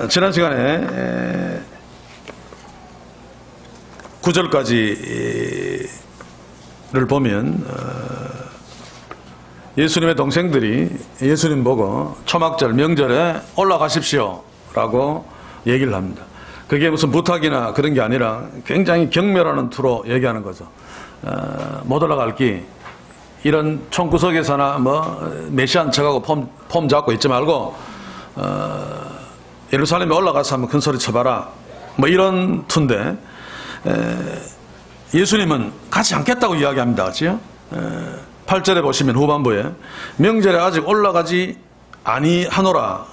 지난 시간에 9절까지를 보면 예수님의 동생들이 예수님 보고 초막절 명절에 올라가십시오 라고 얘기를 합니다. 그게 무슨 부탁이나 그런 게 아니라 굉장히 경멸하는 투로 얘기하는 거죠. 못 올라갈기 이런 총구석에서나 메시안 척하고 폼 잡고 있지 말고 예루살렘에 올라가서 한번 큰 소리 쳐봐라 이런 투인데 예수님은 가지 않겠다고 이야기합니다. 그렇죠? 8절에 보시면 후반부에 명절에 아직 올라가지 아니하노라,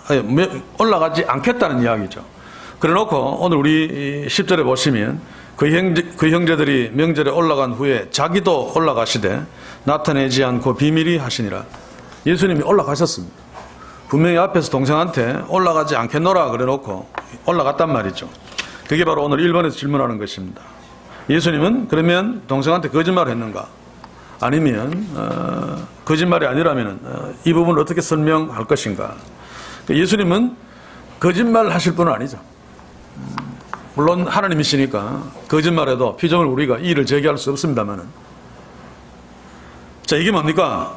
올라가지 않겠다는 이야기죠. 그래놓고 오늘 우리 10절에 보시면 그 형제들이 명절에 올라간 후에 자기도 올라가시되 나타내지 않고 비밀히 하시니라. 예수님이 올라가셨습니다. 분명히 앞에서 동생한테 올라가지 않겠노라 그래놓고 올라갔단 말이죠. 그게 바로 오늘 1번에서 질문하는 것입니다. 예수님은 그러면 동생한테 거짓말을 했는가? 아니면 거짓말이 아니라면 이 부분을 어떻게 설명할 것인가? 예수님은 거짓말 하실 분은 아니죠. 물론 하나님이시니까 거짓말해도 피정을 우리가 이의를 제기할 수 없습니다만은, 자, 이게 뭡니까?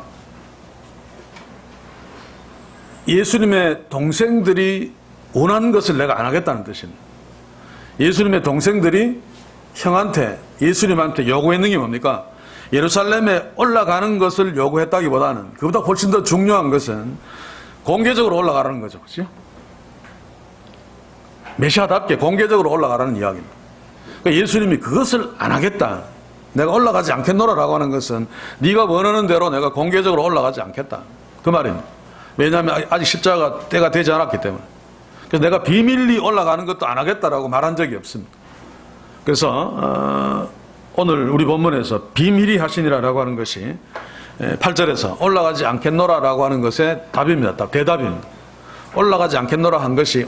예수님의 동생들이 원하는 것을 내가 안 하겠다는 뜻입니다. 예수님의 동생들이 형한테, 예수님한테 요구했는 게 뭡니까? 예루살렘에 올라가는 것을 요구했다기보다는 그보다 훨씬 더 중요한 것은 공개적으로 올라가라는 거죠. 그렇죠? 메시아답게 공개적으로 올라가라는 이야기입니다. 그러니까 예수님이 그것을 안 하겠다, 내가 올라가지 않겠노라라고 하는 것은 네가 원하는 대로 내가 공개적으로 올라가지 않겠다, 그 말입니다. 왜냐하면 아직 십자가 때가 되지 않았기 때문에. 그래서 내가 비밀리 올라가는 것도 안 하겠다라고 말한 적이 없습니다. 그래서 오늘 우리 본문에서 비밀히 하시니라라고 하는 것이 8절에서 올라가지 않겠노라라고 하는 것의 답입니다. 딱 대답입니다. 올라가지 않겠노라 한 것이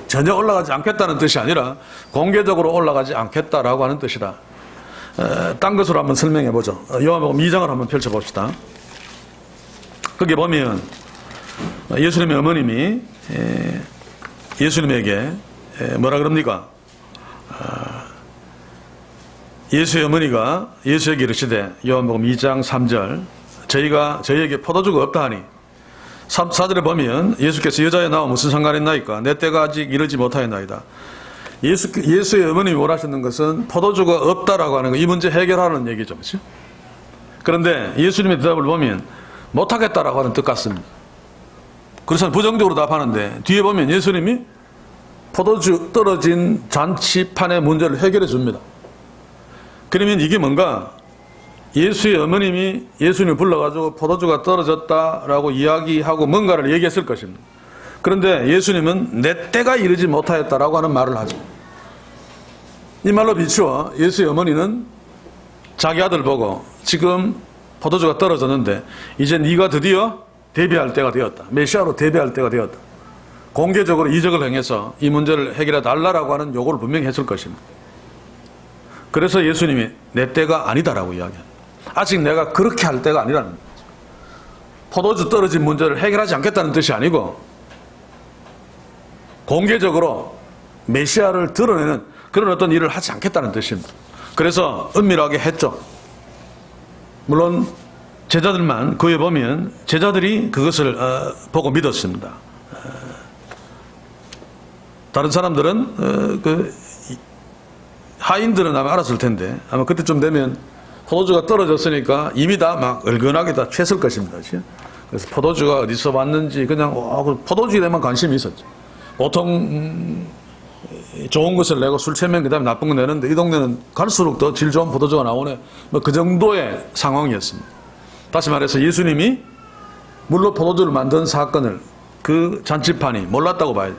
전혀 올라가지 않겠다는 뜻이 아니라 공개적으로 올라가지 않겠다라고 하는 뜻이다. 딴 것으로 한번 설명해 보죠. 요한복음 2장을 한번 펼쳐봅시다. 거기 보면 예수님의 어머님이 예수님에게 뭐라 그럽니까? 예수의 어머니가 예수에게 이르시되, 요한복음 2장 3절, 저희에게 포도주가 없다 하니, 4절에 보면 예수께서 여자에 나와 무슨 상관이 있나이까? 내 때가 아직 이르지 못하였나이다. 예수의 어머님이 원하시는 것은 포도주가 없다라고 하는 거, 이 문제 해결하는 얘기죠. 그렇죠? 그런데 예수님의 대답을 보면 못하겠다라고 하는 뜻 같습니다. 그래서 부정적으로 답하는데 뒤에 보면 예수님이 포도주 떨어진 잔치판의 문제를 해결해 줍니다. 그러면 이게 뭔가? 예수의 어머님이 예수님을 불러가지고 포도주가 떨어졌다라고 이야기하고 뭔가를 얘기했을 것입니다. 그런데 예수님은 내 때가 이르지 못하였다라고 하는 말을 하죠. 이 말로 비추어 예수의 어머니는 자기 아들 보고 지금 포도주가 떨어졌는데 이제 네가 드디어 데뷔할 때가 되었다, 메시아로 데뷔할 때가 되었다, 공개적으로 이적을 행해서 이 문제를 해결해 달라라고 하는 요구를 분명히 했을 것입니다. 그래서 예수님이 내 때가 아니다라고 이야기합니다. 아직 내가 그렇게 할 때가 아니라는 거죠. 포도주 떨어진 문제를 해결하지 않겠다는 뜻이 아니고 공개적으로 메시아를 드러내는 그런 어떤 일을 하지 않겠다는 뜻입니다. 그래서 은밀하게 했죠. 물론 제자들만, 그에 보면 제자들이 그것을 보고 믿었습니다. 다른 사람들은 하인들은 아마 알았을 텐데 아마 그때쯤 되면 포도주가 떨어졌으니까 이미 다 막 얼큰하게 다 취했을 것입니다. 그렇죠? 그래서 포도주가 어디서 왔는지 그냥 포도주에 대한 관심이 있었죠. 보통 좋은 것을 내고 술 취하면 그 다음에 나쁜 거 내는데 이 동네는 갈수록 더 질 좋은 포도주가 나오네, 그 정도의 상황이었습니다. 다시 말해서 예수님이 물로 포도주를 만든 사건을 그 잔치판이 몰랐다고 봐야 돼요.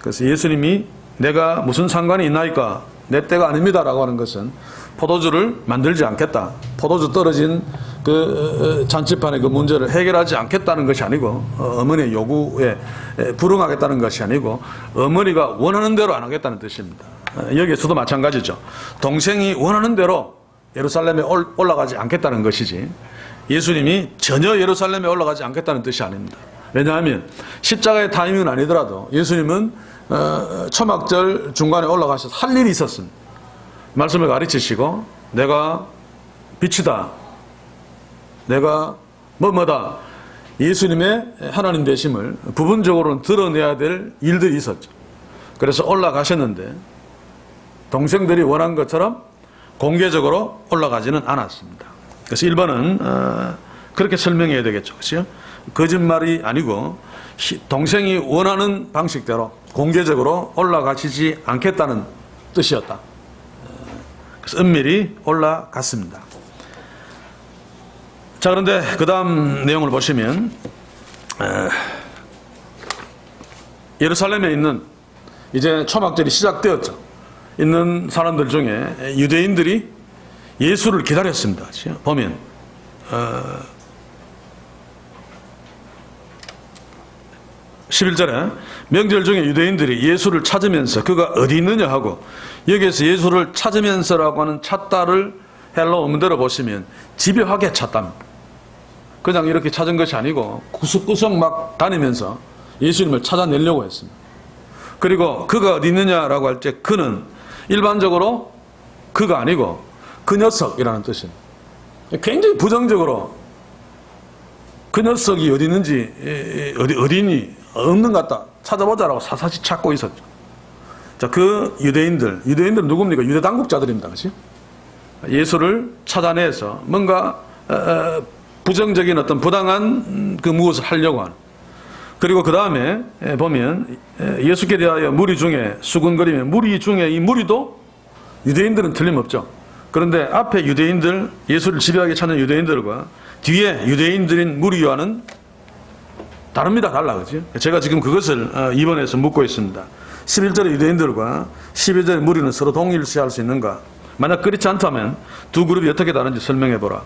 그래서 예수님이 내가 무슨 상관이 있나이까, 내 때가 아닙니다라고 하는 것은 포도주를 만들지 않겠다, 포도주 떨어진 그 잔치판의 그 문제를 해결하지 않겠다는 것이 아니고, 어머니의 요구에 불응하겠다는 것이 아니고 어머니가 원하는 대로 안 하겠다는 뜻입니다. 여기에서도 마찬가지죠. 동생이 원하는 대로 예루살렘에 올라가지 않겠다는 것이지 예수님이 전혀 예루살렘에 올라가지 않겠다는 뜻이 아닙니다. 왜냐하면 십자가의 타이밍은 아니더라도 예수님은 초막절 중간에 올라가셔서 할 일이 있었습니다. 말씀을 가르치시고 내가 빛이다, 내가 뭐뭐다, 예수님의 하나님 되심을 부분적으로는 드러내야 될 일들이 있었죠. 그래서 올라가셨는데 동생들이 원한 것처럼 공개적으로 올라가지는 않았습니다. 그래서 1번은 그렇게 설명해야 되겠죠. 그렇죠? 거짓말이 아니고 동생이 원하는 방식대로 공개적으로 올라가시지 않겠다는 뜻이었다. 그래서 은밀히 올라갔습니다. 자, 그런데 그 다음 내용을 보시면 예루살렘에 있는 이제 초막절이 시작되었죠. 있는 사람들 중에 유대인들이 예수를 기다렸습니다. 보면 11절에 명절 중에 유대인들이 예수를 찾으면서 그가 어디 있느냐 하고, 여기에서 예수를 찾으면서라고 하는 찾다를 헬라 원문대로 보시면 집요하게 찾답니다. 그냥 이렇게 찾은 것이 아니고 구석구석 막 다니면서 예수님을 찾아내려고 했습니다. 그리고 그가 어디 있느냐라고 할 때 그는 일반적으로 그가 아니고 그 녀석이라는 뜻입니다. 굉장히 부정적으로 그 녀석이 어디 있는지, 어디 있니, 없는 것 같다, 찾아보자라고 사사시 찾고 있었죠. 자, 그 유대인들은 누굽니까? 유대 당국자들입니다. 그렇지? 예수를 찾아내서 뭔가 부정적인 어떤 부당한 그 무엇을 하려고 하는. 그리고 그 다음에 보면 예수께 대하여 무리 중에 수군거리면, 무리 중에 이 무리도 유대인들은 틀림없죠. 그런데 앞에 유대인들, 예수를 집요하게 찾는 유대인들과 뒤에 유대인들인 무리와는 다릅니다. 달라. 그죠? 제가 지금 그것을 2번에서 묻고 있습니다. 11절의 유대인들과 12절의 무리는 서로 동일시할 수 있는가? 만약 그렇지 않다면 두 그룹이 어떻게 다른지 설명해 보라.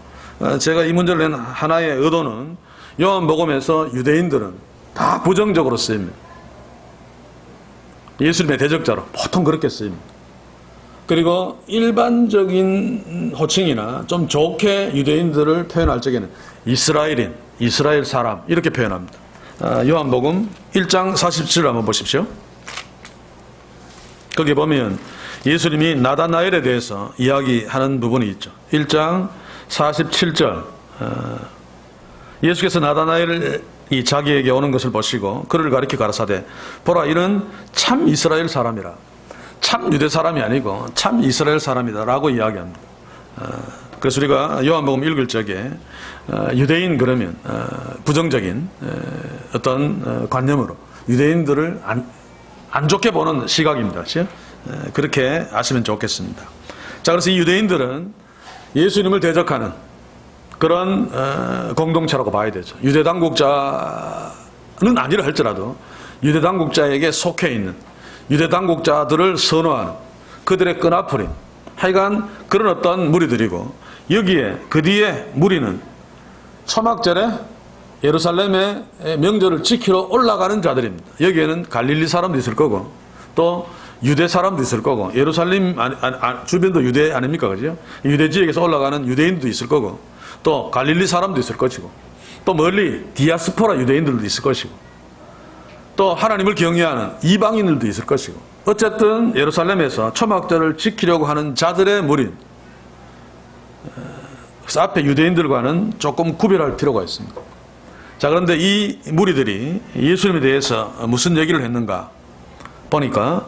제가 이 문제를 낸 하나의 의도는 요한복음에서 유대인들은 다 부정적으로 쓰입니다. 예수님의 대적자로 보통 그렇게 쓰입니다. 그리고 일반적인 호칭이나 좀 좋게 유대인들을 표현할 적에는 이스라엘인, 이스라엘 사람 이렇게 표현합니다. 요한복음 1장 47을 한번 보십시오. 거기 보면 예수님이 나다나엘에 대해서 이야기하는 부분이 있죠. 1장 47절, 예수께서 나다나엘이 자기에게 오는 것을 보시고 그를 가리켜 가라사대, 보라, 이는 참 이스라엘 사람이라. 참 유대 사람이 아니고 참 이스라엘 사람이다 라고 이야기합니다. 그래서 우리가 요한복음 읽을 적에 유대인 그러면 부정적인 어떤 관념으로 유대인들을 안 좋게 보는 시각입니다. 그렇게 아시면 좋겠습니다. 자, 그래서 이 유대인들은 예수님을 대적하는 그런 공동체라고 봐야 되죠. 유대 당국자는 아니라 할지라도 유대 당국자에게 속해 있는, 유대 당국자들을 선호하는 그들의 끈아풀인, 하여간 그런 어떤 무리들이고, 여기에 그 뒤에 무리는 초막절에 예루살렘의 명절을 지키러 올라가는 자들입니다. 여기에는 갈릴리 사람도 있을 거고 또 유대 사람도 있을 거고, 예루살렘 주변도 유대 아닙니까? 그죠? 유대 지역에서 올라가는 유대인도 있을 거고, 또 갈릴리 사람도 있을 것이고, 또 멀리 디아스포라 유대인들도 있을 것이고, 또 하나님을 경외하는 이방인들도 있을 것이고, 어쨌든 예루살렘에서 초막절을 지키려고 하는 자들의 무리. 그래서 앞에 유대인들과는 조금 구별할 필요가 있습니다. 자, 그런데 이 무리들이 예수님에 대해서 무슨 얘기를 했는가 보니까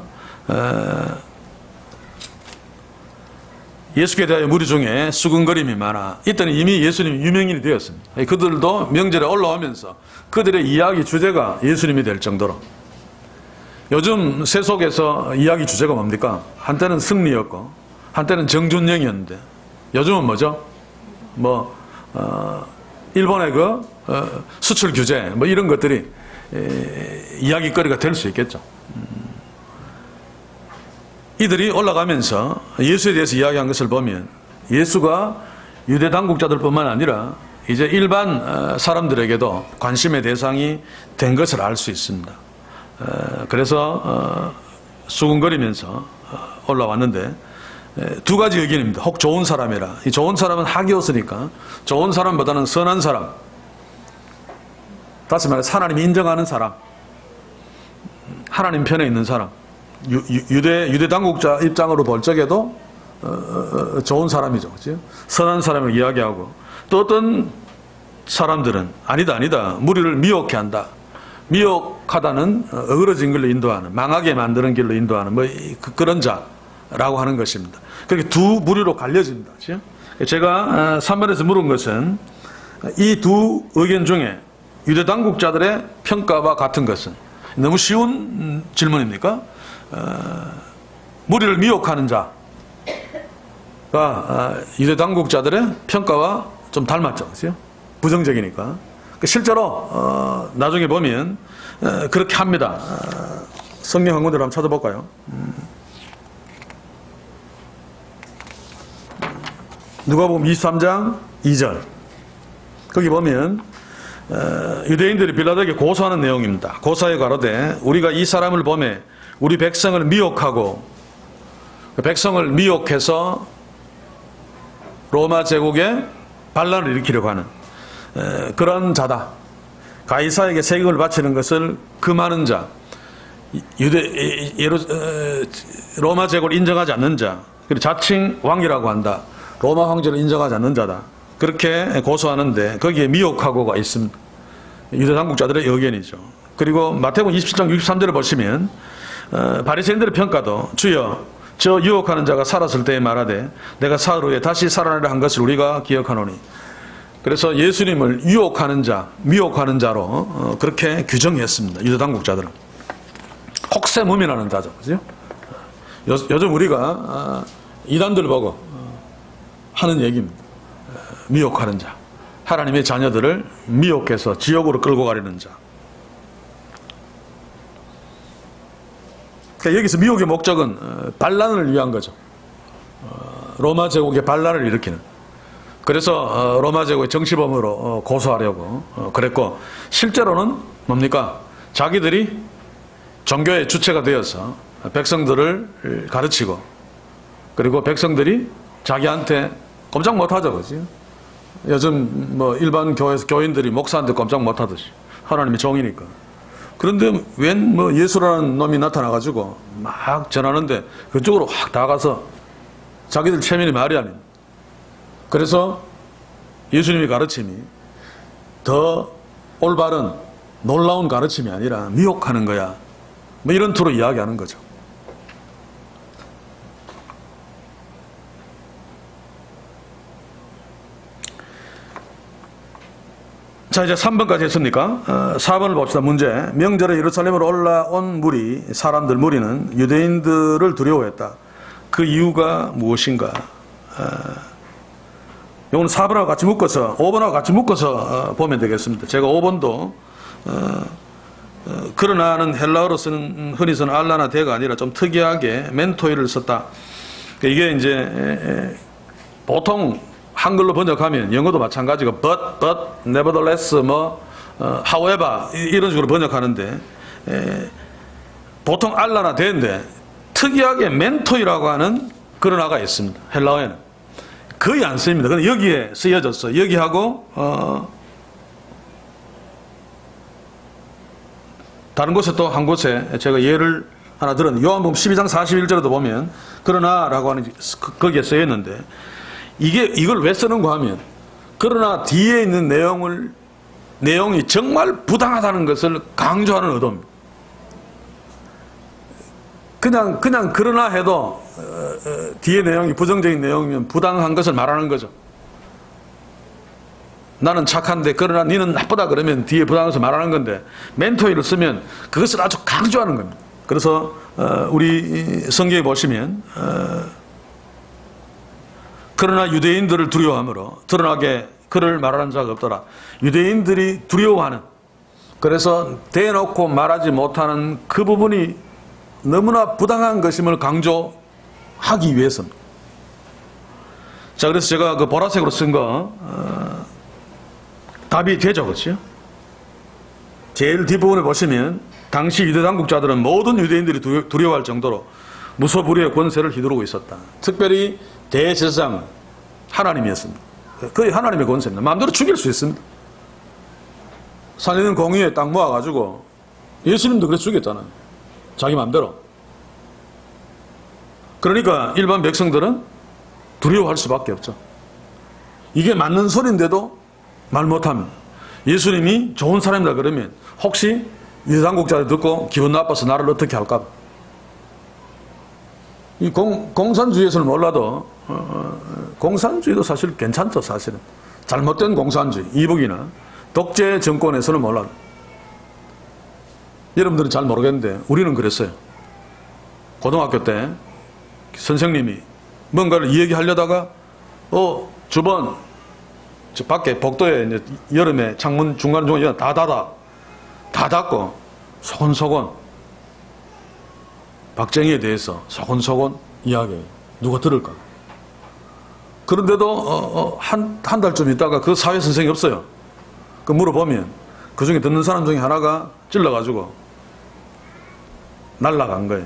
예수께 대하여 무리 중에 수군거림이 많아. 이때는 이미 예수님이 유명인이 되었습니다. 그들도 명절에 올라오면서 그들의 이야기 주제가 예수님이 될 정도로. 요즘 세속에서 이야기 주제가 뭡니까? 한때는 승리였고 한때는 정준영이었는데 요즘은 뭐죠? 일본의 수출 규제 이런 것들이 이야기거리가 될 수 있겠죠. 이들이 올라가면서 예수에 대해서 이야기한 것을 보면 예수가 유대 당국자들뿐만 아니라 이제 일반 사람들에게도 관심의 대상이 된 것을 알 수 있습니다. 그래서 수군거리면서 올라왔는데 두 가지 의견입니다. 혹 좋은 사람이라. 이 좋은 사람은 하기였으니까 좋은 사람보다는 선한 사람, 다시 말해서 하나님이 인정하는 사람, 하나님 편에 있는 사람, 유대 당국자 입장으로 볼 적에도 좋은 사람이죠. 그렇죠? 선한 사람을 이야기하고, 또 어떤 사람들은 아니다 무리를 미혹해 한다, 미혹하다는 어그러진 길로 인도하는, 망하게 만드는 길로 인도하는 그런 자라고 하는 것입니다. 그렇게 두 무리로 갈려집니다. 그렇죠? 제가 3번에서 물은 것은 이 두 의견 중에 유대 당국자들의 평가와 같은 것은, 너무 쉬운 질문입니까? 무리를 미혹하는 자가 유대 당국자들의 평가와 좀 닮았죠. 그렇죠? 부정적이니까. 실제로 나중에 보면 그렇게 합니다. 성경 한 군데를 한번 찾아볼까요? 누가복음 23장 2절. 거기 보면 유대인들이 빌라도에게 고소하는 내용입니다. 고사에 가로되 우리가 이 사람을 보매 우리 백성을 미혹하고, 백성을 미혹해서 로마 제국에 반란을 일으키려고 하는 그런 자다. 가이사에게 세금을 바치는 것을 금하는 자, 로마 제국을 인정하지 않는 자, 그리고 자칭 왕이라고 한다. 로마 황제를 인정하지 않는 자다. 그렇게 고소하는데 거기에 미혹하고가 있습니다. 유대 당국자들의 의견이죠. 그리고 마태복음 27장 63절을 보시면 바리새인들의 평가도, 주여 저 유혹하는 자가 살았을 때에 말하되 내가 사흘 후에 다시 살아나리라 한 것을 우리가 기억하노니. 그래서 예수님을 유혹하는 자, 미혹하는 자로 그렇게 규정했습니다. 유대 당국자들은 혹세무민하는 자죠. 그죠? 요즘 우리가 이단들 보고 하는 얘기입니다. 미혹하는 자, 하나님의 자녀들을 미혹해서 지옥으로 끌고 가려는 자. 그러니까 여기서 미혹의 목적은 반란을 위한 거죠. 로마 제국의 반란을 일으키는. 그래서 로마 제국의 정치범으로 고소하려고 그랬고, 실제로는 뭡니까? 자기들이 종교의 주체가 되어서 백성들을 가르치고, 그리고 백성들이 자기한테 꼼짝 못하죠. 그지? 요즘 일반 교인들이 목사한테 꼼짝 못하듯이, 하나님의 종이니까. 그런데 웬 예수라는 놈이 나타나가지고 막 전하는데 그쪽으로 확 다가가서 자기들 체면이 말이 아닌. 그래서 예수님의 가르침이 더 올바른 놀라운 가르침이 아니라 미혹하는 거야, 이런 투로 이야기하는 거죠. 자, 이제 3번까지 했으니까 4번을 봅시다. 문제. 명절에 예루살렘으로 올라온 무리는 유대인들을 두려워했다. 그 이유가 무엇인가? 이거는 4번하고 같이 묶어서, 5번하고 같이 묶어서 보면 되겠습니다. 제가 5번도 그러나는 헬라어로 쓰는, 흔히 쓰는 알라나 대가 아니라 좀 특이하게 멘토이를 썼다. 이게 이제 보통 한글로 번역하면, 영어도 마찬가지고 but, nevertheless, however 이런 식으로 번역하는데, 보통 알라나 대인데 특이하게 멘토이라고 하는 그러나가 있습니다. 헬라어에는 거의 안 쓰입니다. 근데 여기에 쓰여졌어. 여기하고 다른 곳에 또 한 곳에 제가 예를 하나 들었는데, 요한복음 12장 41절에도 보면 그러나라고 하는 거기에 쓰여있는데, 이걸 왜 쓰는가 하면, 그러나 뒤에 있는 내용이 정말 부당하다는 것을 강조하는 의도입니다. 그냥 그러나 해도 뒤에 내용이 부정적인 내용이면 부당한 것을 말하는 거죠. 나는 착한데 그러나 너는 나쁘다 그러면 뒤에 부당한 것을 말하는 건데, 멘토이를 쓰면 그것을 아주 강조하는 겁니다. 그래서 우리 성경에 보시면 그러나 유대인들을 두려워함으로 드러나게 그를 말하는 자가 없더라. 유대인들이 두려워하는, 그래서 대놓고 말하지 못하는 그 부분이 너무나 부당한 것임을 강조하기 위해서입니다. 자, 그래서 제가 그 보라색으로 쓴 거 답이 되죠. 그렇죠? 제일 뒷부분에 보시면 당시 유대 당국자들은 모든 유대인들이 두려워할 정도로 무소불위의 권세를 휘두르고 있었다. 특별히 대제사장 하나님이었습니다. 거의 하나님의 권세입니다. 마음대로 죽일 수 있습니다. 산에 있는 공의에 딱 모아가지고 예수님도 그래서 죽였잖아요. 자기 마음대로. 그러니까 일반 백성들은 두려워할 수밖에 없죠. 이게 맞는 소리인데도 말 못합니다. 예수님이 좋은 사람이다 그러면 혹시 유당국자를 듣고 기분 나빠서 나를 어떻게 할까? 이 공산주의에서는 몰라도 공산주의도 사실 괜찮죠. 사실은 잘못된 공산주의, 이북이나 독재 정권에서는 몰라도 여러분들은 잘 모르겠는데 우리는 그랬어요. 고등학교 때 선생님이 뭔가를 이야기하려다가 주번 저 밖에 복도에 이제 여름에 창문 중간중간 다 닫고 소곤소곤 박정희에 대해서 소곤소곤 이야기해요. 누가 들을까? 그런데도 한 달쯤 있다가 그 사회 선생이 없어요. 그 물어보면 그 중에 듣는 사람 중에 하나가 찔러가지고 날라간 거예요.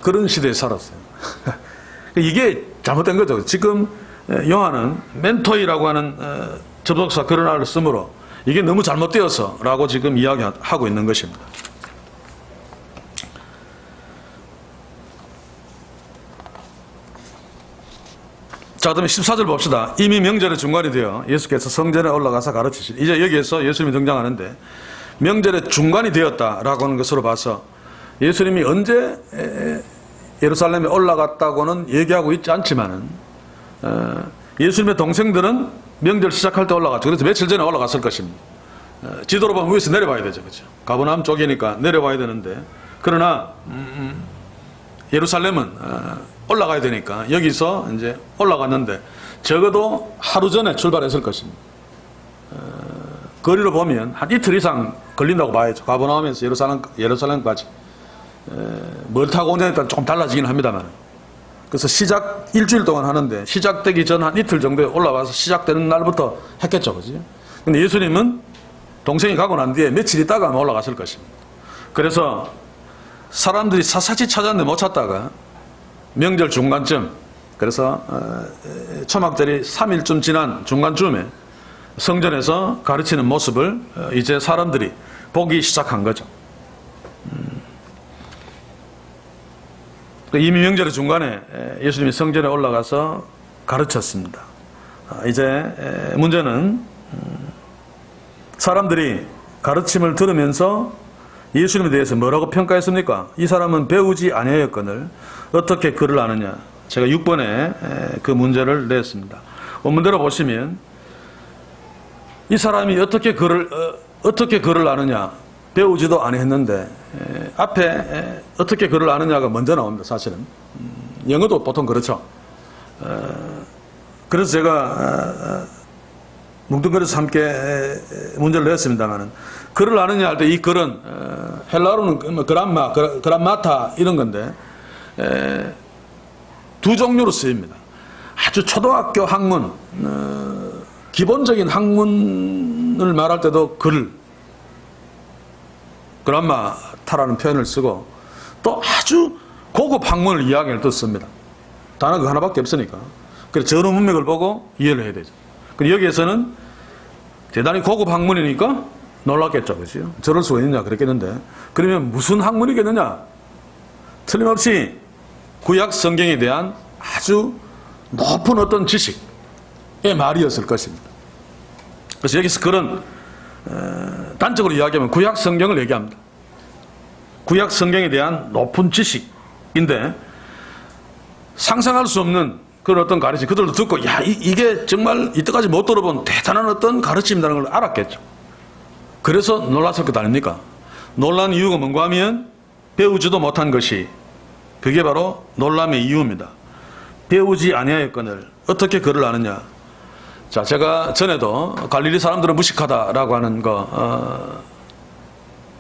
그런 시대에 살았어요. 이게 잘못된 거죠. 지금 요한은 멘토이라고 하는 접속사 그러나를 쓰므로 이게 너무 잘못되어서 라고 지금 이야기하고 있는 것입니다. 자, 그러면 14절 봅시다. 이미 명절의 중간이 되어 예수께서 성전에 올라가서 가르치시니, 이제 여기에서 예수님이 등장하는데 명절의 중간이 되었다라고 하는 것으로 봐서 예수님이 언제 예루살렘에 올라갔다고는 얘기하고 있지 않지만은 예수님의 동생들은 명절 시작할 때 올라갔죠. 그래서 며칠 전에 올라갔을 것입니다. 지도로 보면 위에서 내려봐야 되죠. 그렇죠? 가버나움 쪽이니까 내려와야 되는데, 그러나 예루살렘은 올라가야 되니까 여기서 이제 올라갔는데 적어도 하루 전에 출발했을 것입니다. 거리로 보면 한 이틀 이상 걸린다고 봐야죠. 가버나움에서 예루살렘까지. 뭘 타고 오냐에 따라 조금 달라지긴 합니다만. 그래서 시작 일주일 동안 하는데 시작되기 전 한 이틀 정도에 올라와서 시작되는 날부터 했겠죠. 그죠? 근데 예수님은 동생이 가고 난 뒤에 며칠 있다가 올라갔을 것입니다. 그래서 사람들이 샅샅이 찾았는데 못 찾다가 명절 중간쯤, 그래서 초막절이 3일쯤 지난 중간쯤에 성전에서 가르치는 모습을 이제 사람들이 보기 시작한 거죠. 이미 명절의 중간에 예수님이 성전에 올라가서 가르쳤습니다. 이제 문제는 사람들이 가르침을 들으면서 예수님에 대해서 뭐라고 평가했습니까? 이 사람은 배우지 아니하였거늘 어떻게 글을 아느냐. 제가 6번에 그 문제를 냈습니다. 원문대로 보시면 이 사람이 어떻게 글을 아느냐. 배우지도 아니했는데 앞에 어떻게 글을 아느냐가 먼저 나옵니다. 사실은 영어도 보통 그렇죠. 그래서 제가 뭉뚱그려서 함께 문제를 냈습니다만, 글을 아느냐 할 때 이 글은 헬라어로는 그람마타 이런 건데 두 종류로 쓰입니다. 아주 초등학교 학문, 기본적인 학문을 말할 때도 글, 그람마타라는 표현을 쓰고, 또 아주 고급 학문을 이야기할 때 씁니다. 단어 그 하나밖에 없으니까. 그래서 전후 문맥을 보고 이해를 해야 되죠. 여기에서는 대단히 고급 학문이니까 놀랐겠죠. 그죠? 저럴 수가 있느냐 그랬겠는데, 그러면 무슨 학문이겠느냐? 틀림없이 구약 성경에 대한 아주 높은 어떤 지식의 말이었을 것입니다. 그래서 여기서 그런 단적으로 이야기하면 구약 성경을 얘기합니다. 구약 성경에 대한 높은 지식인데 상상할 수 없는 그런 어떤 가르침, 그들도 듣고 야 이게 정말 이때까지 못 들어본 대단한 어떤 가르침이라는 걸 알았겠죠. 그래서 놀랐을 것 아닙니까? 놀란 이유가 뭔가 하면 배우지도 못한 것이, 그게 바로 놀람의 이유입니다. 배우지 아니하였거늘 어떻게 글을 아느냐. 자, 제가 전에도 갈릴리 사람들은 무식하다라고 하는 거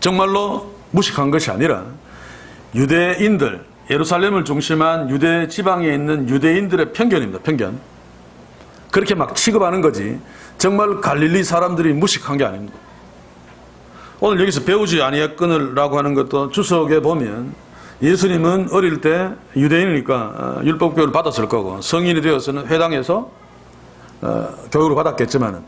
정말로 무식한 것이 아니라 유대인들, 예루살렘을 중심한 유대 지방에 있는 유대인들의 편견입니다. 편견. 그렇게 막 취급하는 거지 정말 갈릴리 사람들이 무식한 게 아닙니다. 오늘 여기서 배우지 아니했거늘 라고 하는 것도 주석에 보면 예수님은 어릴 때 유대인이니까 율법 교육을 받았을 거고 성인이 되어서는 회당에서 교육을 받았겠지만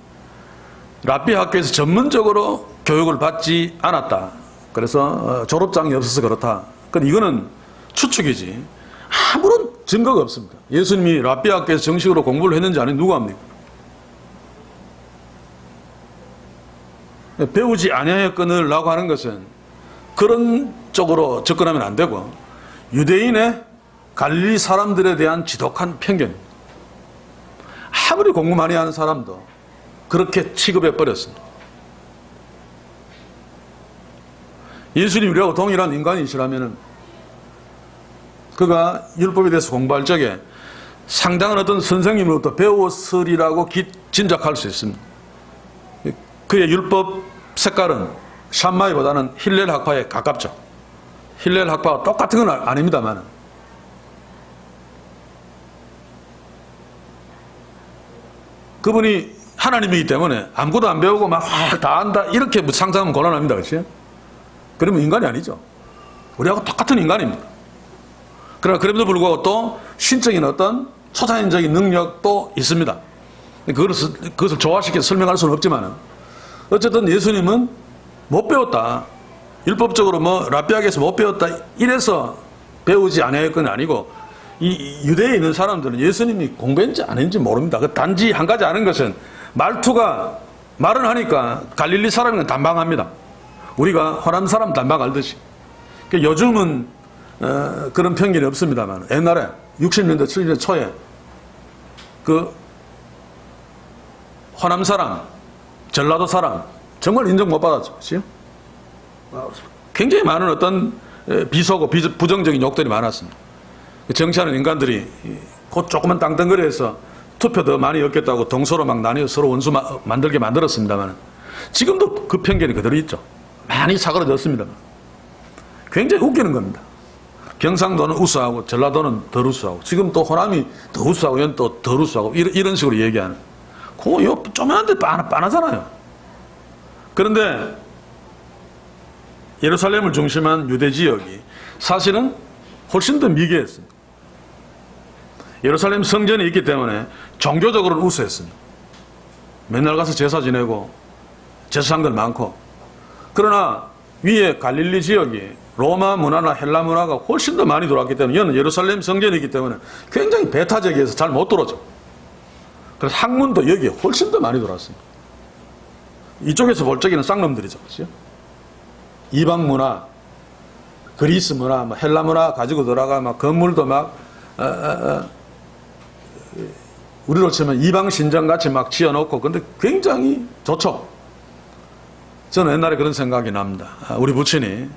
랍비 학교에서 전문적으로 교육을 받지 않았다. 그래서 졸업장이 없어서 그렇다. 근데 이거는 추측이지 아무런 증거가 없습니다. 예수님이 랍비 학교에서 정식으로 공부를 했는지 아닌지 누가 합니까? 배우지 아니하였거늘라고 하는 것은 그런 쪽으로 접근하면 안 되고 유대인의 갈릴리 사람들에 대한 지독한 편견입니다. 아무리 공부 많이 하는 사람도 그렇게 취급해 버렸습니다. 예수님 우리하고 동일한 인간이시라면 그가 율법에 대해서 공부할 적에 상당한 어떤 선생님으로부터 배웠으리라고 짐작할 수 있습니다. 그의 율법 색깔은 샴마이보다는 힐렐 학파에 가깝죠. 힐렐 학파와 똑같은 건 아닙니다만 그분이 하나님이기 때문에 아무것도 안 배우고 막 다 안다 이렇게 상상하면 곤란합니다. 그렇지? 그러면 인간이 아니죠. 우리하고 똑같은 인간입니다. 그러나 그럼에도 불구하고 또 신적인 어떤 초자연적인 능력도 있습니다. 그것을 조화시켜 설명할 수는 없지만 어쨌든 예수님은 못 배웠다. 율법적으로 랍비학에서 못 배웠다. 이래서 배우지 않을 건 아니고 이 유대에 있는 사람들은 예수님이 공부했는지 안 했는지 모릅니다. 단지 한 가지 아는 것은 말투가 말은 하니까 갈릴리 사람은 단방합니다. 우리가 호남 사람 단방 알듯이. 요즘은 그런 편견이 없습니다만 옛날에 60년대 70년대 초에 그 호남 사람 전라도 사람 정말 인정 못 받았죠. 그렇죠? 굉장히 많은 어떤 비속어 부정적인 욕들이 많았습니다. 정치하는 인간들이 곧 조그만 땅덩어리에서 투표 더 많이 얻겠다고 동서로 막 나뉘어 서로 원수 만들게 만들었습니다만 지금도 그 편견이 그대로 있죠. 많이 사그러졌습니다만 굉장히 웃기는 겁니다. 경상도는 우수하고 전라도는 덜 우수하고 지금 또 호남이 더 우수하고 얘는 또 덜 우수하고 이런 식으로 얘기하는 그거 요 조그만한데 빤하잖아요. 그런데 예루살렘을 중심한 유대 지역이 사실은 훨씬 더 미개했습니다. 예루살렘 성전이 있기 때문에 종교적으로는 우수했습니다. 맨날 가서 제사 지내고 제사장들 많고 그러나 위에 갈릴리 지역이 로마 문화나 헬라 문화가 훨씬 더 많이 들어왔기 때문에 이는 예루살렘 성전이기 때문에 굉장히 배타적이어서 잘 못 들어오죠. 그래서 학문도 여기에 훨씬 더 많이 들어왔습니다. 이쪽에서 볼 적에는 쌍놈들이죠. 그렇죠? 이방 문화, 그리스 문화, 헬라 문화 가지고 들어가 막 건물도 막 우리로 치면 이방 신전 같이 막 지어놓고 근데 굉장히 좋죠. 저는 옛날에 그런 생각이 납니다. 우리 부친이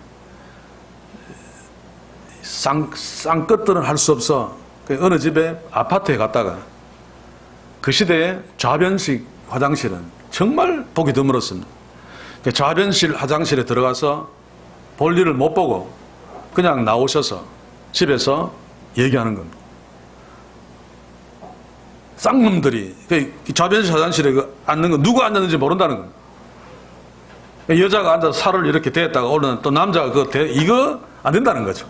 쌍끝들은 할 수 없어. 어느 집에 아파트에 갔다가 그 시대에 좌변식 화장실은 정말 보기 드물었습니다. 좌변실 화장실에 들어가서 볼일을 못 보고 그냥 나오셔서 집에서 얘기하는 겁니다. 쌍놈들이 좌변실 화장실에 앉는 거 누가 앉았는지 모른다는 겁니다. 여자가 앉아서 살을 이렇게 대다가 오르는 또 남자가 이거 안 된다는 거죠.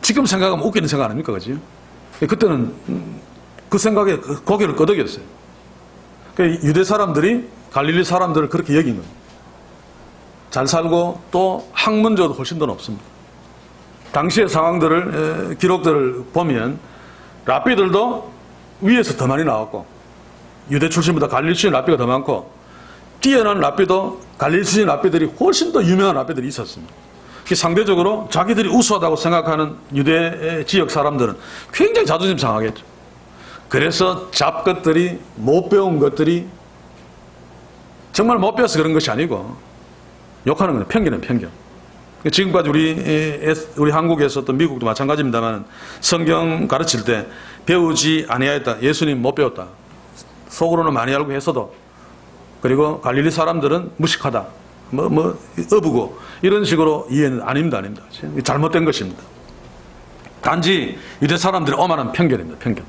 지금 생각하면 웃기는 생각 아닙니까? 그죠? 그때는 그 생각에 고개를 끄덕였어요. 유대 사람들이 갈릴리 사람들을 그렇게 여긴 겁니다. 잘 살고 또 학문적으로 훨씬 더 높습니다. 당시의 상황들을 기록들을 보면 랍비들도 위에서 더 많이 나왔고 유대 출신보다 갈릴리 출신 랍비가 더 많고 뛰어난 랍비도 갈릴리 출신 랍비들이 훨씬 더 유명한 랍비들이 있었습니다. 상대적으로 자기들이 우수하다고 생각하는 유대 지역 사람들은 굉장히 자존심 상하겠죠. 그래서 잡것들이 못 배운 것들이 정말 못 배워서 그런 것이 아니고 욕하는 건 편견은 편견. 지금까지 우리 한국에서 또 미국도 마찬가지입니다만 성경 가르칠 때 배우지 아니하였다. 예수님 못 배웠다. 속으로는 많이 알고 했어도 그리고 갈릴리 사람들은 무식하다. 어부고 이런 식으로 이해는 아닙니다. 잘못된 것입니다. 단지 유대 사람들의 오만한 편견입니다. 편견.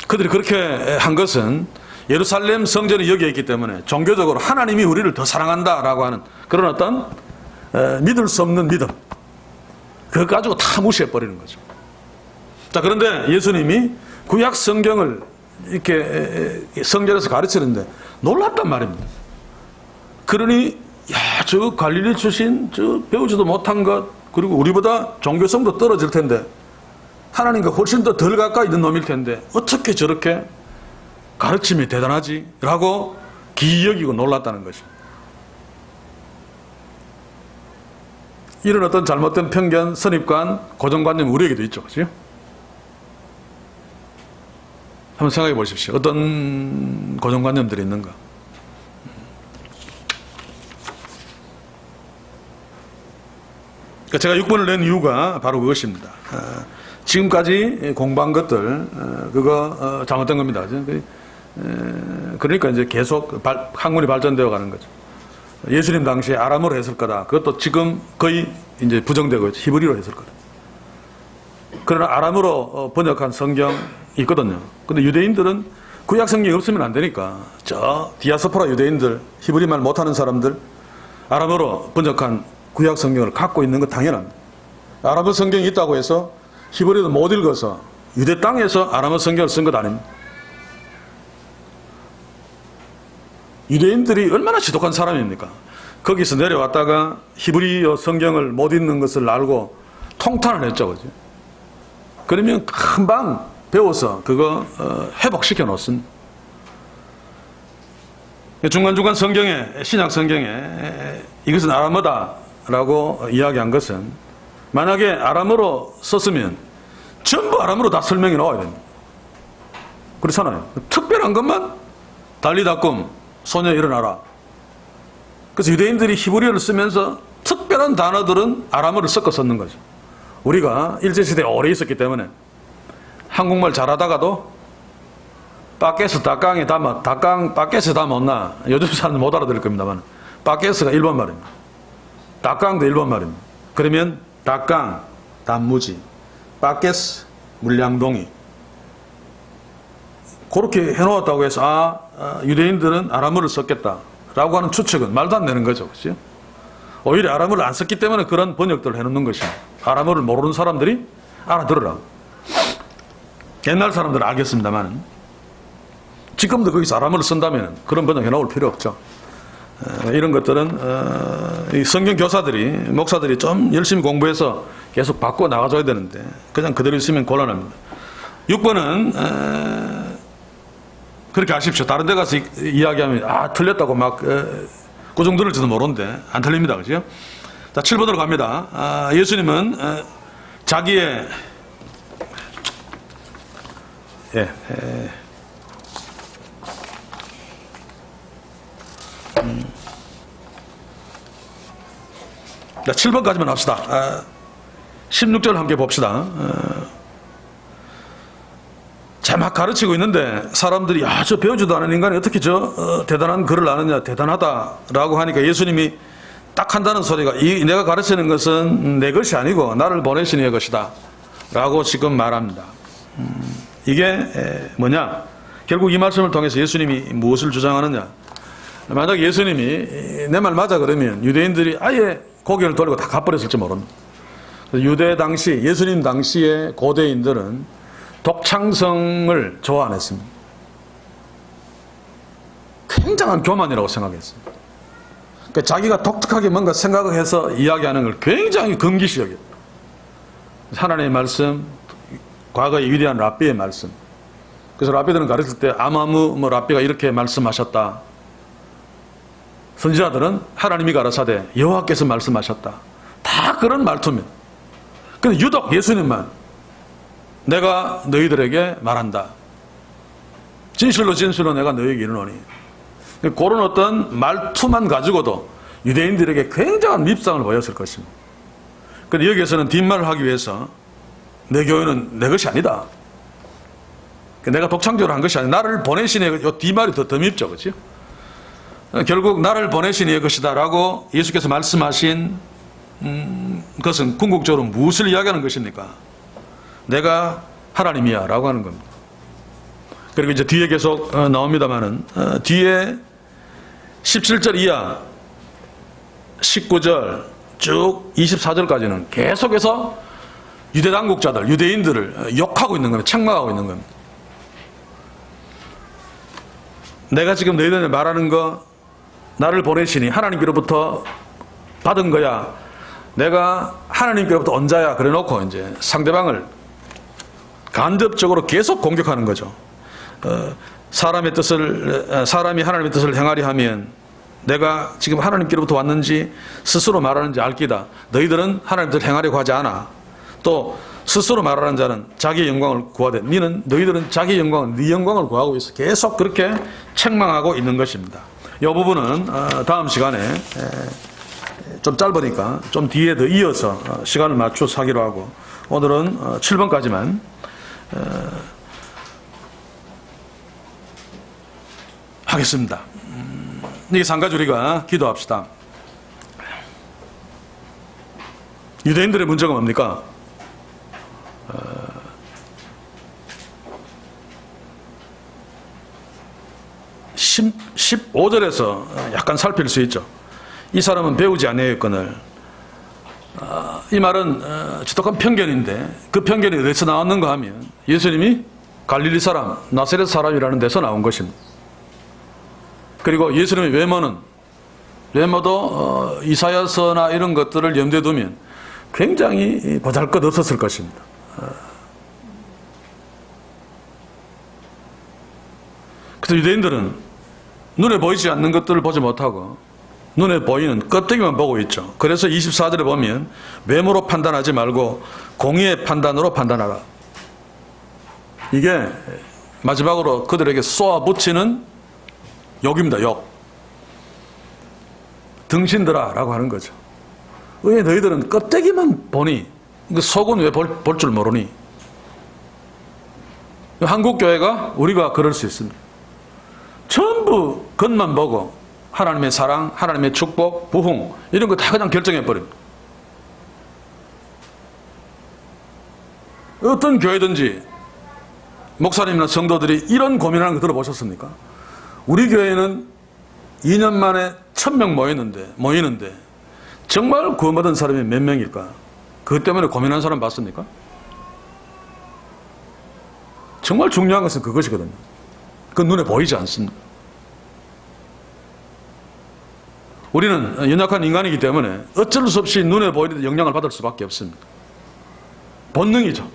그들이 그렇게 한 것은 예루살렘 성전이 여기에 있기 때문에 종교적으로 하나님이 우리를 더 사랑한다라고 하는 그런 어떤 믿을 수 없는 믿음 그거 가지고 다 무시해버리는 거죠. 자, 그런데 예수님이 구약 성경을 이렇게 성전에서 가르치는데 놀랐단 말입니다. 그러니 야, 저 갈릴리 출신 저 배우지도 못한 것, 그리고 우리보다 종교성도 떨어질 텐데 하나님과 훨씬 더 덜 가까이 있는 놈일 텐데 어떻게 저렇게 가르침이 대단하지? 라고 기이 여기고 놀랐다는 것입니다. 이런 어떤 잘못된 편견, 선입관, 고정관념 우리에게도 있죠. 그렇죠? 한번 생각해 보십시오. 어떤 고정관념들이 있는가? 제가 6번을 낸 이유가 바로 그것입니다. 지금까지 공부한 것들, 그거 잘못된 겁니다. 그러니까 이제 계속 학문이 발전되어 가는 거죠. 예수님 당시에 아람어로 했을 거다. 그것도 지금 거의 이제 부정되고 있죠. 히브리로 했을 거다. 그러나 아람어로 번역한 성경이 있거든요. 근데 유대인들은 구약 성경이 없으면 안 되니까 저 디아스포라 유대인들, 히브리 말 못하는 사람들 아람어로 번역한 구약 성경을 갖고 있는 건 당연합니다. 아람어 성경이 있다고 해서 히브리도 못 읽어서 유대 땅에서 아람어 성경을 쓴 것 아닙니다. 유대인들이 얼마나 지독한 사람입니까? 거기서 내려왔다가 히브리어 성경을 못 읽는 것을 알고 통탄을 했죠. 그죠? 그러면 금방 배워서 그거 회복시켜 놓습니다. 중간중간 성경에, 신약 성경에 이것은 아람어다라고 이야기한 것은 만약에 아람어로 썼으면 전부 아람어로 다 설명이 나와야 됩니다. 그렇잖아요. 특별한 것만 달리다꿈 소녀 일어나라. 그래서 유대인들이 히브리어를 쓰면서 특별한 단어들은 아람어를 섞어 썼는 거죠. 우리가 일제시대에 오래 있었기 때문에 한국말 잘하다가도 빠게스 닭강에 담아 닭강 빠게스 다 못나 요즘 사람들 못 알아들을 겁니다만 빠게스가 일본 말입니다. 닭강도 일본 말입니다. 그러면 닭강 단무지, 빠게스 물량동이 그렇게 해놓았다고 해서 유대인들은 아람어를 썼겠다라고 하는 추측은 말도 안 되는 거죠. 그렇죠? 오히려 아람어를 안 썼기 때문에 그런 번역들을 해놓는 것입니다. 아람어를 모르는 사람들이 알아들으라. 옛날 사람들은 알겠습니다만 지금도 거기서 아람어를 쓴다면 그런 번역 해놓을 필요 없죠. 이런 것들은 이 성경 교사들이, 목사들이 좀 열심히 공부해서 계속 바꿔 나가줘야 되는데 그냥 그대로 있으면 곤란합니다. 6번은 그렇게 하십시오. 다른 데 가서 이야기하면 틀렸다고 막 꾸중 들을지도 모르는데 안 틀립니다. 그죠? 자, 7번으로 갑니다. 예수님은 자기의 자, 7번까지만 합시다. 16절 함께 봅시다. 자, 막 가르치고 있는데 사람들이 저 배우지도 않은 인간이 어떻게 대단한 글을 아느냐, 대단하다라고 하니까 예수님이 딱 한다는 소리가 내가 가르치는 것은 내 것이 아니고 나를 보내신 이의 것이다 라고 지금 말합니다. 이게 뭐냐? 결국 이 말씀을 통해서 예수님이 무엇을 주장하느냐? 만약 예수님이 내 말 맞아 그러면 유대인들이 아예 고개를 돌리고 다 가버렸을지 모릅니다. 유대 당시, 예수님 당시의 고대인들은 독창성을 좋아 안 했습니다. 굉장한 교만이라고 생각했습니다. 그러니까 자기가 독특하게 뭔가 생각을 해서 이야기하는 걸 굉장히 금기시 여겼다. 하나님의 말씀, 과거의 위대한 랍비의 말씀. 그래서 랍비들은 가르칠 때 아마무 랍비가 이렇게 말씀하셨다. 선지자들은 하나님이 가라사대 여호와께서 말씀하셨다. 다 그런 말투입니다. 근데 유독 예수님만 내가 너희들에게 말한다. 진실로 진실로 내가 너희에게 이르노니. 그런 어떤 말투만 가지고도 유대인들에게 굉장한 밉상을 보였을 것입니다. 그런데 여기에서는 뒷말을 하기 위해서 내 교회는 내 것이 아니다. 내가 독창적으로 한 것이 아니다. 나를 보내신 이의 이 뒷말이 더 밉죠. 그렇죠? 결국 나를 보내신 이의 것이다 라고 예수께서 말씀하신 것은 궁극적으로 무엇을 이야기하는 것입니까? 내가 하나님이야 라고 하는 겁니다. 그리고 이제 뒤에 계속 나옵니다만은 뒤에 17절 이하 19절 쭉 24절까지는 계속해서 유대 당국자들, 유대인들을 욕하고 있는 겁니다. 책망하고 있는 겁니다. 내가 지금 너희들한테 말하는 거 나를 보내시니 하나님께로부터 받은 거야. 내가 하나님께로부터 온 자야. 그래 놓고 이제 상대방을 간접적으로 계속 공격하는 거죠. 사람이 하나님의 뜻을 행하려 하면 내가 지금 하나님께로부터 왔는지 스스로 말하는지 알기다. 너희들은 하나님의 뜻을 행하려고 하지 않아. 또 스스로 말하는 자는 자기의 영광을 구하되 너희들은 자기의 영광을 네 영광을 구하고 있어. 계속 그렇게 책망하고 있는 것입니다. 이 부분은 다음 시간에 좀 짧으니까 좀 뒤에 더 이어서 시간을 맞춰서 하기로 하고, 오늘은 7번까지만 하겠습니다. 이게 한 가지 우리가 기도합시다. 유대인들의 문제가 뭡니까? 15절에서 약간 살필 수 있죠. 이 사람은 배우지 아니하였거늘. 이 말은 지독한 편견인데, 그 편견이 어디서 나왔는가 하면 예수님이 갈릴리 사람, 나사렛 사람이라는 데서 나온 것입니다. 그리고 예수님의 외모도 이사야서나 이런 것들을 염두에 두면 굉장히 보잘것없었을 것입니다. 그래서 유대인들은 눈에 보이지 않는 것들을 보지 못하고 눈에 보이는 껍데기만 보고 있죠. 그래서 24절에 보면 외모로 판단하지 말고 공의의 판단으로 판단하라. 이게 마지막으로 그들에게 쏘아붙이는 욕입니다. 욕. 등신들아 라고 하는 거죠. 왜 너희들은 껍데기만 보니 속은 왜 볼 줄 모르니? 한국교회가 우리가 그럴 수 있습니다. 전부 겉만 보고 하나님의 사랑, 하나님의 축복, 부흥 이런 거 다 그냥 결정해버립니다. 어떤 교회든지 목사님이나 성도들이 이런 고민하는 거 들어보셨습니까? 우리 교회는 2년 만에 1000명 모이는데 정말 구원받은 사람이 몇 명일까? 그것 때문에 고민하는 사람 봤습니까? 정말 중요한 것은 그것이거든요. 그건 눈에 보이지 않습니다. 우리는 연약한 인간이기 때문에 어쩔 수 없이 눈에 보이는 영향을 받을 수밖에 없습니다. 본능이죠.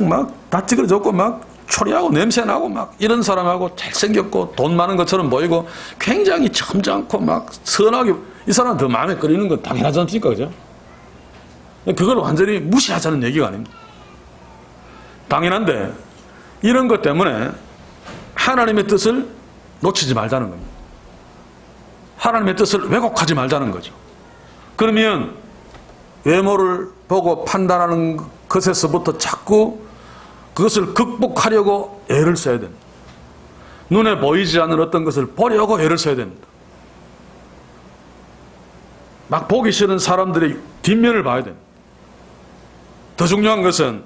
막 다찌그러졌고 막 초리하고 냄새나고 막 이런 사람하고 잘생겼고 돈 많은 것처럼 보이고 굉장히 점잖고 막 선하게, 이 사람 더 마음에 끌리는 건 당연하지 않습니까? 그죠? 그걸 완전히 무시하자는 얘기가 아닙니다. 당연한데 이런 것 때문에 하나님의 뜻을 놓치지 말자는 겁니다. 하나님의 뜻을 왜곡하지 말자는 거죠. 그러면 외모를 보고 판단하는 것에서부터 자꾸 그것을 극복하려고 애를 써야 됩니다. 눈에 보이지 않는 어떤 것을 보려고 애를 써야 됩니다. 막 보기 싫은 사람들의 뒷면을 봐야 됩니다. 더 중요한 것은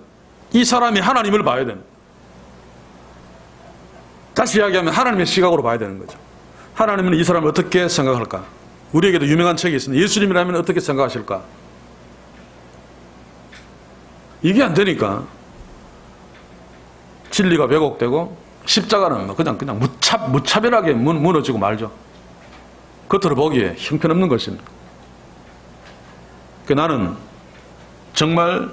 이 사람이 하나님을 봐야 됩니다. 다시 이야기하면 하나님의 시각으로 봐야 되는 거죠. 하나님은 이 사람을 어떻게 생각할까? 우리에게도 유명한 책이 있습니다. 예수님이라면 어떻게 생각하실까? 이게 안 되니까 진리가 왜곡되고 십자가는 그냥 무차별하게 무너지고 말죠. 겉으로 보기에 형편없는 것입니다. 나는 정말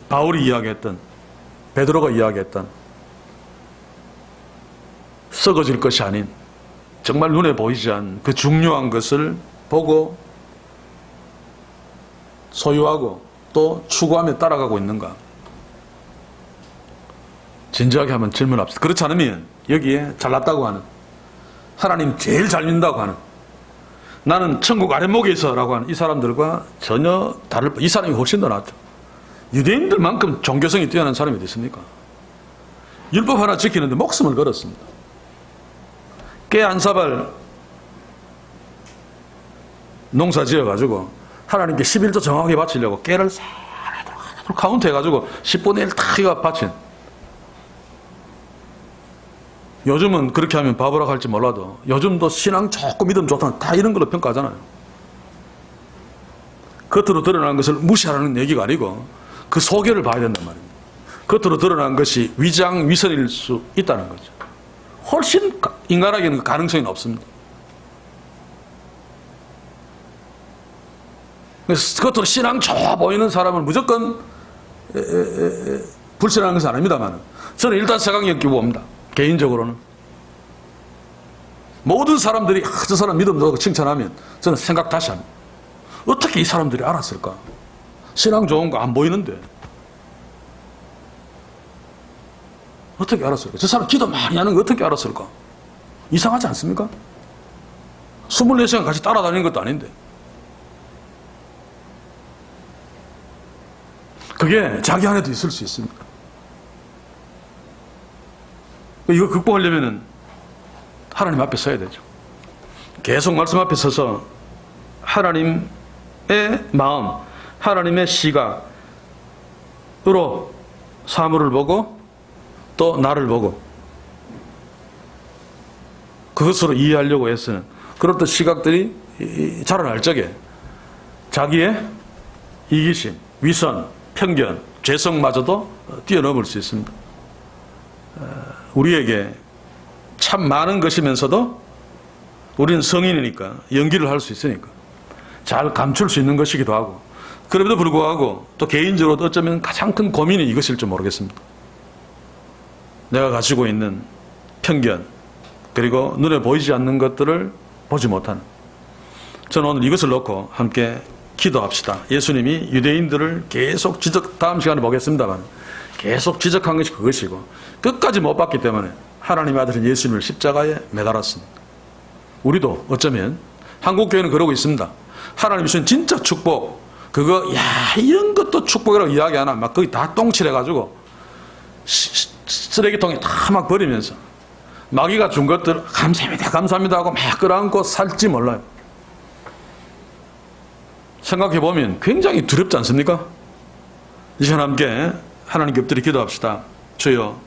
바울이 이야기했던, 베드로가 이야기했던 썩어질 것이 아닌 정말 눈에 보이지 않는 그 중요한 것을 보고 소유하고 또 추구하며 따라가고 있는가? 진지하게 한번 질문합시다. 그렇지 않으면 여기에 잘났다고 하는, 하나님 제일 잘 믿는다고 하는, 나는 천국 아랫목에 있어 라고 하는 이 사람들과 전혀 이 사람이 훨씬 더 낫죠. 유대인들만큼 종교성이 뛰어난 사람이 어디 있습니까? 율법 하나 지키는데 목숨을 걸었습니다. 깨 한 사발 농사 지어가지고 하나님께 11조 정확하게 바치려고 깨를 싹 카운트 해가지고 10분의 1 다 이거 바친. 요즘은 그렇게 하면 바보라고 할지 몰라도 요즘도 신앙 좋고 믿음 좋다 다 이런 걸로 평가하잖아요. 겉으로 드러난 것을 무시하라는 얘기가 아니고 그 속에를 봐야 된단 말입니다. 겉으로 드러난 것이 위장 위선일 수 있다는 거죠. 훨씬 인간에게는 가능성이 높습니다. 그래서 그것도 신앙 좋아 보이는 사람을 무조건 불신하는 것은 아닙니다만 저는 일단 세강력 끼고 봅니다. 개인적으로는. 모든 사람들이 저 사람 믿음 좋고 칭찬하면 저는 생각 다시 합니다. 어떻게 이 사람들이 알았을까? 신앙 좋은 거 안 보이는데 어떻게 알았을까? 저 사람 기도 많이 하는 거 어떻게 알았을까? 이상하지 않습니까? 24시간 같이 따라다니는 것도 아닌데 그게 자기 안에도 있을 수 있습니다. 이거 극복하려면 하나님 앞에 서야 되죠. 계속 말씀 앞에 서서 하나님의 마음, 하나님의 시각으로 사물을 보고 또 나를 보고 그것으로 이해하려고 애쓰는 그런 또 시각들이 자라날 적에 자기의 이기심, 위선, 편견, 죄성마저도 뛰어넘을 수 있습니다. 우리에게 참 많은 것이면서도 우리는 성인이니까 연기를 할 수 있으니까 잘 감출 수 있는 것이기도 하고 그럼에도 불구하고 또 개인적으로 어쩌면 가장 큰 고민이 이것일지 모르겠습니다. 내가 가지고 있는 편견 그리고 눈에 보이지 않는 것들을 보지 못하는 저는 오늘 이것을 놓고 함께 기도합시다. 예수님이 유대인들을 계속 다음 시간에 보겠습니다만 계속 지적한 것이 그것이고 끝까지 못 봤기 때문에 하나님의 아들인 예수님을 십자가에 매달았습니다. 우리도 어쩌면 한국교회는 그러고 있습니다. 하나님이 주신 진짜 축복 그거 이런 것도 축복이라고 이야기하나 막 거기 다 똥칠해가지고 쓰레기통에 다 막 버리면서 마귀가 준 것들 감사합니다 감사합니다 하고 막 끌어안고 살지 몰라요. 생각해보면 굉장히 두렵지 않습니까? 이 시간 함께 하나님께 엎드려 기도합시다. 주여